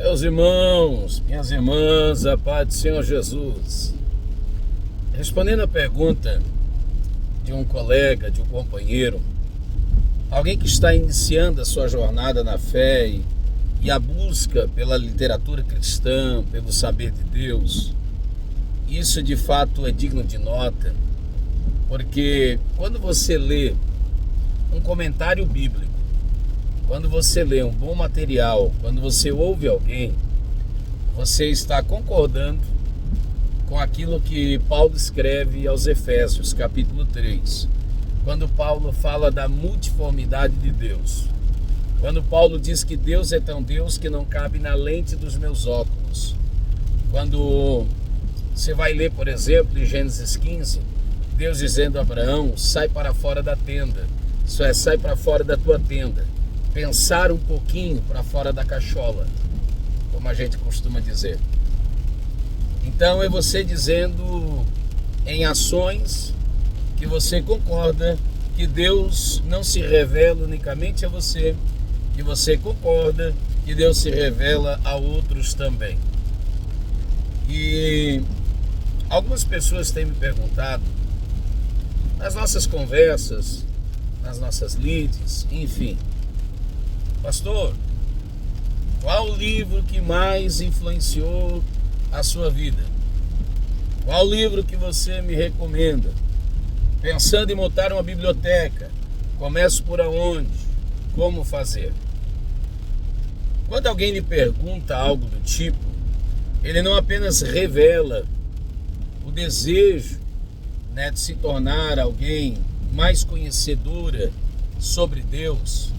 Meus irmãos, minhas irmãs, a paz do Senhor Jesus. Respondendo a pergunta de um colega, de um companheiro, alguém que está iniciando a sua jornada na fé e a busca pela literatura cristã, pelo saber de Deus, isso de fato é digno de nota, porque quando você lê um comentário bíblico, quando você lê um bom material, quando você ouve alguém, você está concordando com aquilo que Paulo escreve aos Efésios, capítulo 3. Quando Paulo fala da multiformidade de Deus. Quando Paulo diz que Deus é tão Deus que não cabe na lente dos meus óculos. Quando você vai ler, por exemplo, em Gênesis 15, Deus dizendo a Abraão, sai para fora da tenda. Isso é, sai para fora da tua tenda. Pensar um pouquinho para fora da cachola, como a gente costuma dizer. Então é você dizendo em ações que você concorda que Deus não se revela unicamente a você, que você concorda que Deus se revela a outros também. E algumas pessoas têm me perguntado, nas nossas conversas, nas nossas lides, enfim, pastor, qual o livro que mais influenciou a sua vida? Qual o livro que você me recomenda? Pensando em montar uma biblioteca, começo por aonde? Como fazer? Quando alguém lhe pergunta algo do tipo, ele não apenas revela o desejo, de se tornar alguém mais conhecedora sobre Deus,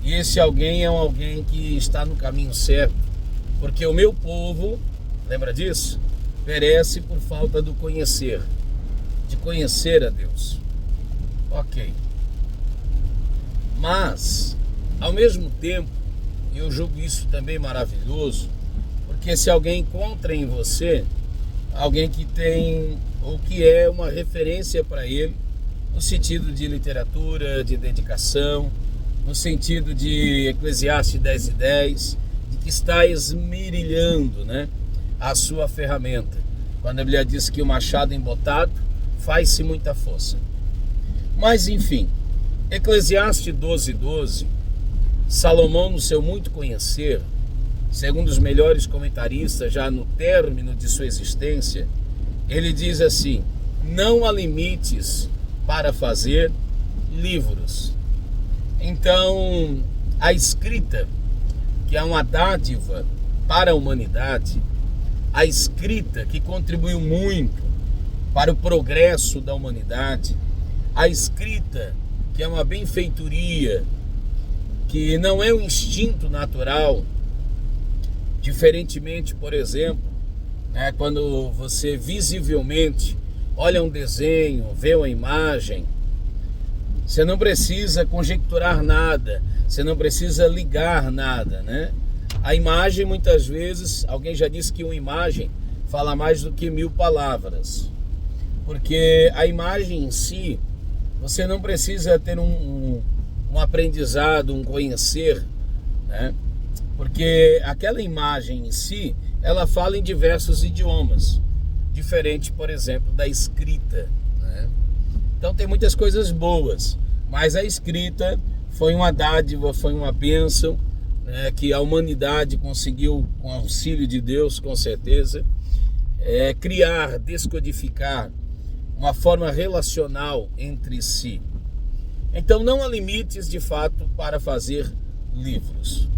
e esse alguém é alguém que está no caminho certo, porque o meu povo, lembra disso? Perece por falta do conhecer, de conhecer a Deus. Ok. Mas, ao mesmo tempo, eu julgo isso também maravilhoso, porque se alguém encontra em você alguém que tem, ou que é uma referência para ele, no sentido de literatura, de dedicação, no sentido de Eclesiastes 10:10, de que está esmerilhando, a sua ferramenta. Quando a Bíblia diz que o machado embotado faz-se muita força. Mas enfim, Eclesiastes 12:12, Salomão, no seu muito conhecer, segundo os melhores comentaristas, já no término de sua existência, ele diz assim: não há limites para fazer livros. Então, a escrita, que é uma dádiva para a humanidade, a escrita que contribuiu muito para o progresso da humanidade, a escrita que é uma benfeitoria, que não é um instinto natural, diferentemente, por exemplo, quando você visivelmente olha um desenho, vê uma imagem, você não precisa conjecturar nada, você não precisa ligar nada, A imagem, muitas vezes, alguém já disse que uma imagem fala mais do que 1000 palavras. Porque a imagem em si, você não precisa ter um aprendizado, um conhecer, Porque aquela imagem em si, ela fala em diversos idiomas, diferente, por exemplo, da escrita, Então tem muitas coisas boas, mas a escrita foi uma dádiva, foi uma bênção, que a humanidade conseguiu, com auxílio de Deus, com certeza, criar, descodificar uma forma relacional entre si. Então não há limites, de fato, para fazer livros.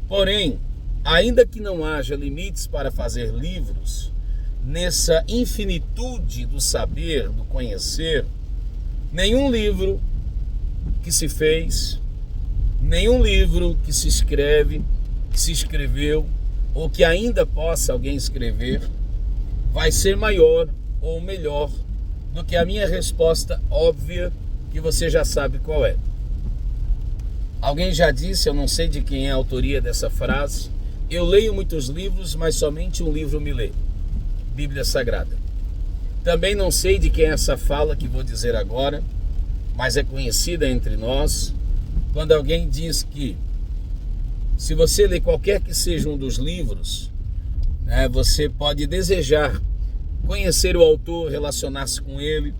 Porém, ainda que não haja limites para fazer livros, nessa infinitude do saber, do conhecer, nenhum livro que se fez, nenhum livro que se escreve, que se escreveu, ou que ainda possa alguém escrever, vai ser maior ou melhor do que a minha resposta óbvia, que você já sabe qual é. Alguém já disse, eu não sei de quem é a autoria dessa frase, eu leio muitos livros, mas somente um livro me lê, Bíblia Sagrada. Também não sei de quem é essa fala que vou dizer agora, mas é conhecida entre nós, quando alguém diz que se você ler qualquer que seja um dos livros, né, você pode desejar conhecer o autor, relacionar-se com ele,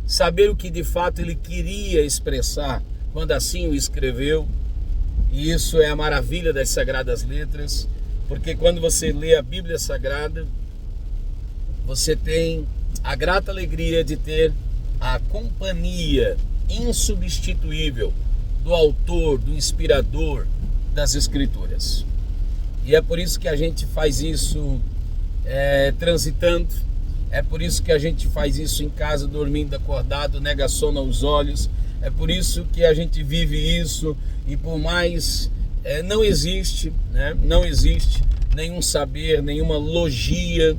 saber o que de fato ele queria expressar quando assim o escreveu. E isso é a maravilha das Sagradas Letras, porque quando você lê a Bíblia Sagrada, você tem a grata alegria de ter a companhia insubstituível do autor, do inspirador das Escrituras. E é por isso que a gente faz isso transitando, é por isso que a gente faz isso em casa, dormindo, acordado, nega sono aos olhos, é por isso que a gente vive isso. E por mais não existe nenhum saber, nenhuma logia,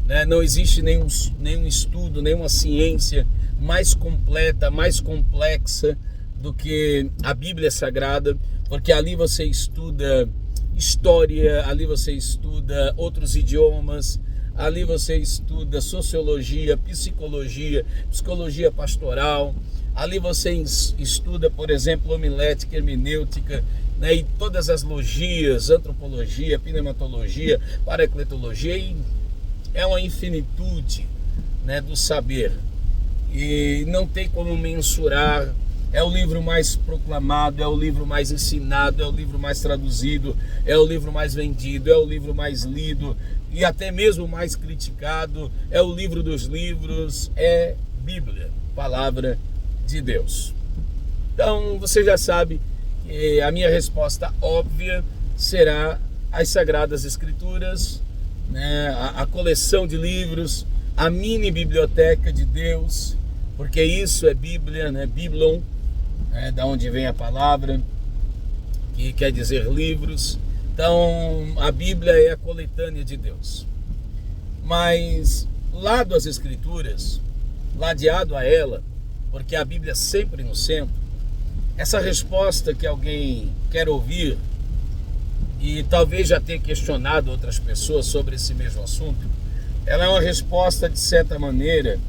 né? Não existe nenhum estudo, nenhuma ciência mais completa, mais complexa do que a Bíblia Sagrada, porque ali você estuda história, ali você estuda outros idiomas, ali você estuda sociologia, psicologia, psicologia pastoral, ali você estuda, por exemplo, homilética, hermenêutica, né, e todas as logias, antropologia, pneumatologia, paracletologia, e é uma infinitude, né, do saber. E não tem como mensurar. É o livro mais proclamado, é o livro mais ensinado, é o livro mais traduzido, é o livro mais vendido, é o livro mais lido e até mesmo mais criticado. É o livro dos livros, é Bíblia, palavra de Deus. Então você já sabe que a minha resposta óbvia será as Sagradas Escrituras, né, a coleção de livros, a mini biblioteca de Deus, porque isso é Bíblia, né, Biblon, da onde vem a palavra, que quer dizer livros. Então a Bíblia é a coletânea de Deus. Mas lado às Escrituras, ladeado a ela, porque a Bíblia é sempre no centro, essa resposta que alguém quer ouvir, e talvez já tenha questionado outras pessoas sobre esse mesmo assunto, ela é uma resposta, de certa maneira,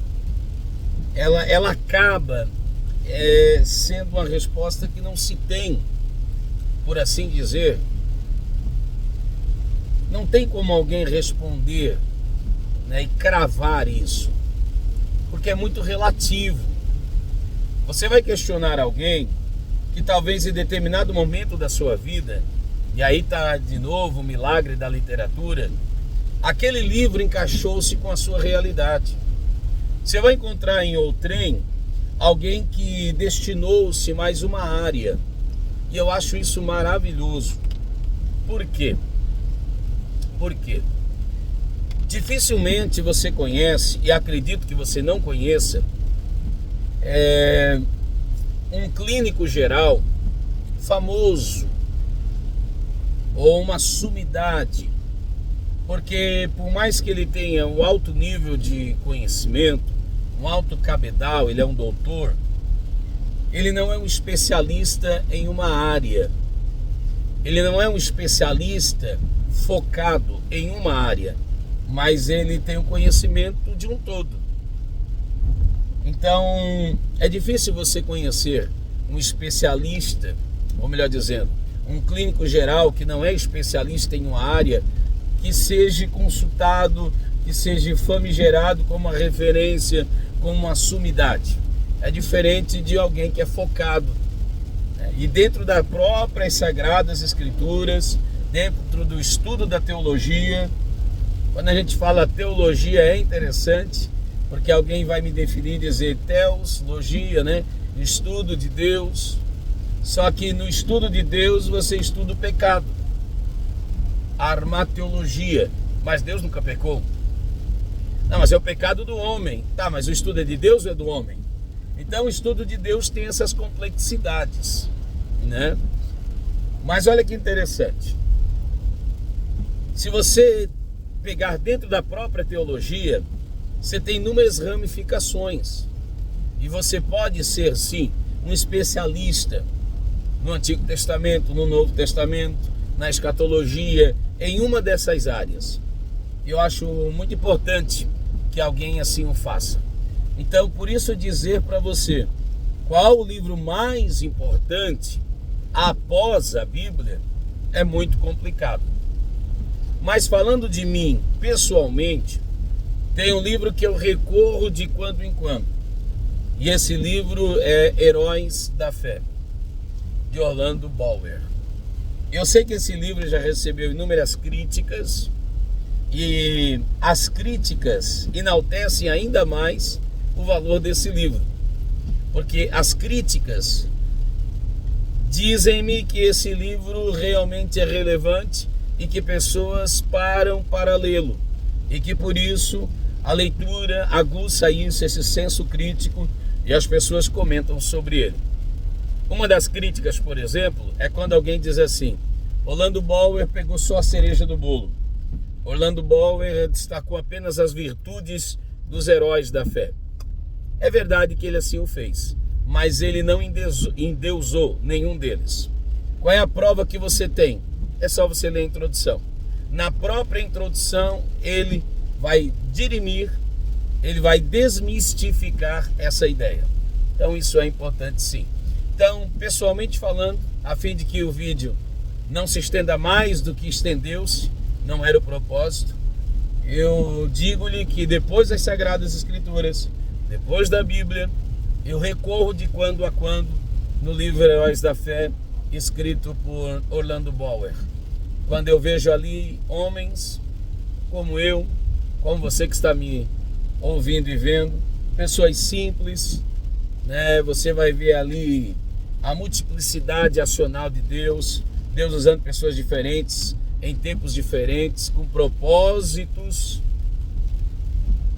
ela acaba sendo uma resposta que não se tem, por assim dizer. Não tem como alguém responder, né, e cravar isso, porque é muito relativo. Você vai questionar alguém que talvez em determinado momento da sua vida, e aí está de novo o milagre da literatura, aquele livro encaixou-se com a sua realidade. Você vai encontrar em outrem alguém que destinou-se mais uma área, e eu acho isso maravilhoso. Por quê? Porque dificilmente você conhece, e acredito que você não conheça, um clínico geral famoso ou uma sumidade, porque por mais que ele tenha um alto nível de conhecimento, um alto cabedal, ele é um doutor, ele não é um especialista em uma área, ele não é um especialista focado em uma área, mas ele tem o conhecimento de um todo. Então é difícil você conhecer um especialista, ou melhor dizendo, um clínico geral que não é especialista em uma área, que seja consultado, que seja famigerado como uma referência, como uma sumidade. É diferente de alguém que é focado, né? E dentro das próprias Sagradas Escrituras, dentro do estudo da teologia, quando a gente fala teologia é interessante, porque alguém vai me definir e dizer teologia, né? Estudo de Deus. Só que no estudo de Deus você estuda o pecado, a armateologia, mas Deus nunca pecou. Não, mas é o pecado do homem. Tá, mas o estudo é de Deus ou é do homem? Então o estudo de Deus tem essas complexidades, né? Mas olha que interessante. Se você pegar dentro da própria teologia, você tem inúmeras ramificações. E você pode ser, sim, um especialista no Antigo Testamento, no Novo Testamento, na escatologia, em uma dessas áreas. Eu acho muito importante que alguém assim o faça. Então, por isso dizer para você, qual o livro mais importante após a Bíblia, é muito complicado. Mas falando de mim, pessoalmente, tem um livro que eu recorro de quando em quando. E esse livro é Heróis da Fé, de Orlando Bower. Eu sei que esse livro já recebeu inúmeras críticas, e as críticas enaltecem ainda mais o valor desse livro, porque as críticas dizem-me que esse livro realmente é relevante e que pessoas param para lê-lo, e que por isso a leitura aguça isso, esse senso crítico, e as pessoas comentam sobre ele. Uma das críticas, por exemplo, é quando alguém diz assim: Orlando Bower pegou só a cereja do bolo. Orlando Bower destacou apenas as virtudes dos heróis da fé. É verdade que ele assim o fez, mas ele não endeusou nenhum deles. Qual é a prova que você tem? É só você ler a introdução. Na própria introdução, ele vai dirimir, ele vai desmistificar essa ideia. Então isso é importante, sim. Então, pessoalmente falando, a fim de que o vídeo não se estenda mais do que estendeu-se, não era o propósito, eu digo-lhe que depois das Sagradas Escrituras, depois da Bíblia, eu recorro de quando a quando no livro Heróis da Fé, escrito por Orlando Bower. Quando eu vejo ali homens como eu, como você que está me ouvindo e vendo, pessoas simples, né? Você vai ver ali a multiplicidade acional de Deus, Deus usando pessoas diferentes, em tempos diferentes, com propósitos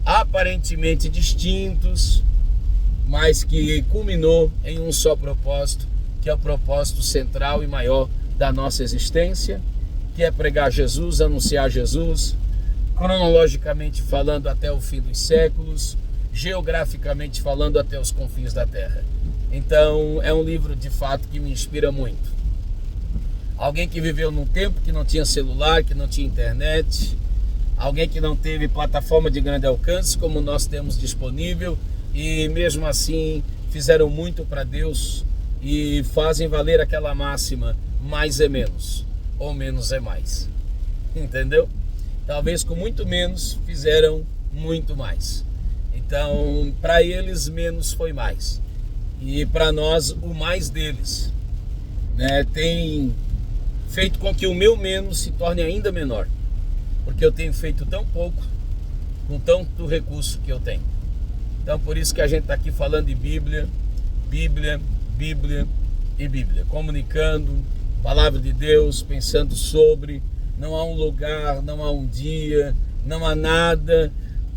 aparentemente distintos, mas que culminou em um só propósito, que é o propósito central e maior da nossa existência, que é pregar Jesus, anunciar Jesus, cronologicamente falando até o fim dos séculos, geograficamente falando até os confins da terra. Então é um livro de fato que me inspira muito. Alguém que viveu num tempo que não tinha celular, que não tinha internet, alguém que não teve plataforma de grande alcance como nós temos disponível, e mesmo assim fizeram muito para Deus e fazem valer aquela máxima: mais é menos, ou menos é mais. Entendeu? Talvez com muito menos fizeram muito mais. Então, para eles, menos foi mais. E para nós, o mais deles, né, tem feito com que o meu menos se torne ainda menor. Porque eu tenho feito tão pouco, com tanto recurso que eu tenho. Então, por isso que a gente está aqui falando de Bíblia, Bíblia, Bíblia e Bíblia. Comunicando a palavra de Deus, pensando sobre. Não há um lugar, não há um dia, não há nada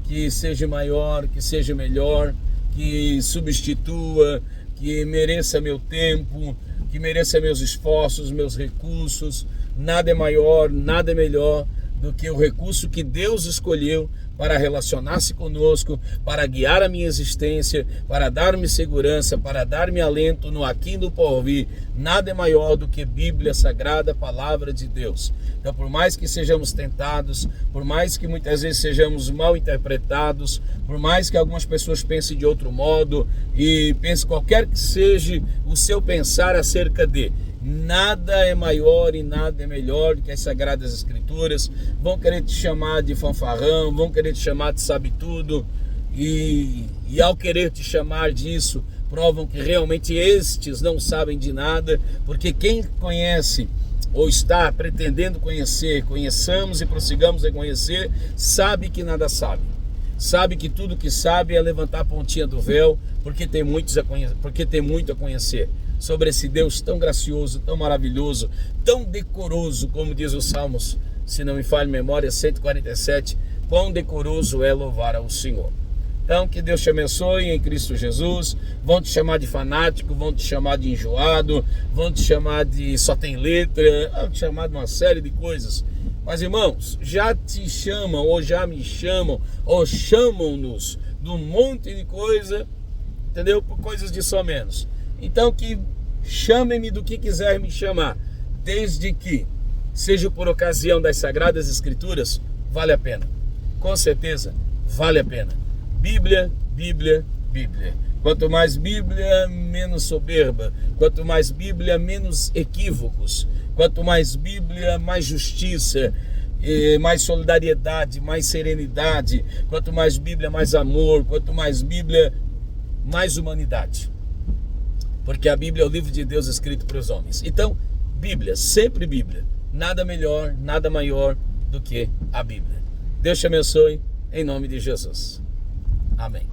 que seja maior, que seja melhor, que substitua, que mereça meu tempo, que mereça meus esforços, meus recursos. Nada é maior, nada é melhor do que o recurso que Deus escolheu para relacionar-se conosco, para guiar a minha existência, para dar-me segurança, para dar-me alento no aqui e no porvir. Nada é maior do que Bíblia, Sagrada Palavra de Deus. Então, por mais que sejamos tentados, por mais que muitas vezes sejamos mal interpretados, por mais que algumas pessoas pensem de outro modo e pensem qualquer que seja o seu pensar acerca de, nada é maior e nada é melhor do que as Sagradas Escrituras. Vão querer te chamar de fanfarrão, vão querer te chamar de sabe-tudo, e ao querer te chamar disso, provam que realmente estes não sabem de nada, porque quem conhece ou está pretendendo conhecer, conheçamos e prossigamos a conhecer, sabe que nada sabe. Sabe que tudo que sabe é levantar a pontinha do véu, porque tem muito a conhecer sobre esse Deus tão gracioso, tão maravilhoso, tão decoroso, como diz os Salmos, se não me falha a memória, 147, quão decoroso é louvar ao Senhor. Então, que Deus te abençoe em Cristo Jesus. Vão te chamar de fanático, vão te chamar de enjoado, vão te chamar de só tem letra, vão te chamar de uma série de coisas. Mas, irmãos, já te chamam, ou já me chamam, ou chamam-nos de um monte de coisa, entendeu? Por coisas de só menos. Então, que chamem-me do que quiser me chamar, desde que seja por ocasião das Sagradas Escrituras, vale a pena. Com certeza, vale a pena. Bíblia, Bíblia, Bíblia. Quanto mais Bíblia, menos soberba. Quanto mais Bíblia, menos equívocos. Quanto mais Bíblia, mais justiça, mais solidariedade, mais serenidade. Quanto mais Bíblia, mais amor. Quanto mais Bíblia, mais humanidade. Porque a Bíblia é o livro de Deus escrito para os homens. Então, Bíblia, sempre Bíblia. Nada melhor, nada maior do que a Bíblia. Deus te abençoe, em nome de Jesus. Amém.